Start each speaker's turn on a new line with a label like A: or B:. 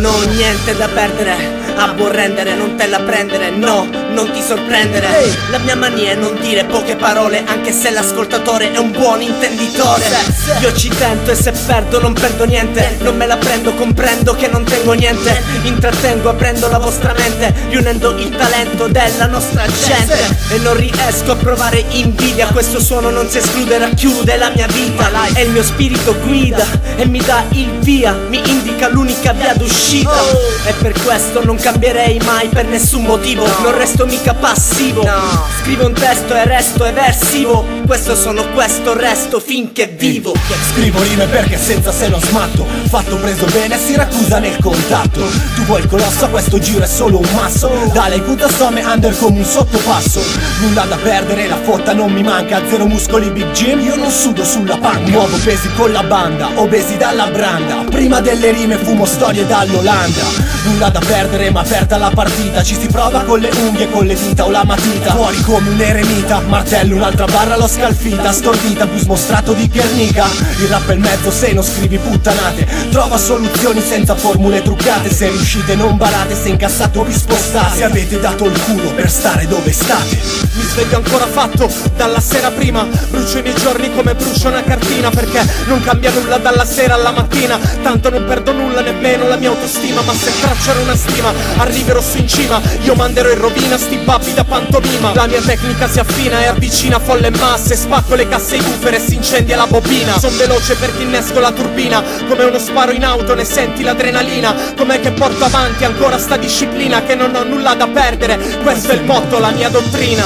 A: Non ho niente da perdere, a buon rendere, non te la prendere, no, non ti sorprendere. La mia mania è non dire poche parole, anche se l'ascoltatore è un buon intenditore. Io ci tento e se perdo non perdo niente, non me la prendo, comprendo che non tengo niente. Intrattengo aprendo la vostra mente, riunendo il talento della nostra gente. E non riesco a provare invidia, questo suono non si esclude, racchiude la mia vita. E il mio spirito guida e mi dà il via, mi indica l'unica via d'uscita. E per questo non cambierei mai per nessun motivo, non resto mica passivo. Scrivo un testo e resto eversivo, questo sono, questo resto finché vivo.
B: Scrivo rime perché senza se non smatto, fatto preso bene si raccusa nel contatto. Tu vuoi il colosso, questo giro è solo un masso, dale punta some under come un sottopasso. Nulla da perdere, la fotta non mi manca, zero muscoli big gym, io non sudo sulla panca. Muovo pesi con la banda, obesi dalla branda, prima delle rime fumo storie dall'Olanda. Nulla da perdere ma aperta la partita, ci si prova con le unghie, con le dita o la matita. Fuori come un eremita, martello un'altra barra l'ho scalfita, stordita più smostrato di Guernica. Il rap è il mezzo se non scrivi puttanate, trova soluzioni senza formule truccate. Se riuscite non barate, se incassato vi spostate, se avete dato il culo per stare dove state.
C: Mi sveglio ancora fatto dalla sera prima, brucio i miei giorni come brucio una cartina, perché non cambia nulla dalla sera alla mattina. Tanto non perdo nulla, nemmeno la mia autostima, ma se tracciano una stima arriverò su in cima. Io manderò in rovina sti babbi da pantomima. La mia tecnica si affina e avvicina folle masse, spacco le casse ai buffer e si incendia la bobina. Son veloce perché innesco la turbina, come uno sparo in auto ne senti l'adrenalina. Com'è che porto avanti ancora sta disciplina, che non ho nulla da perdere, questo è il motto, la mia dottrina.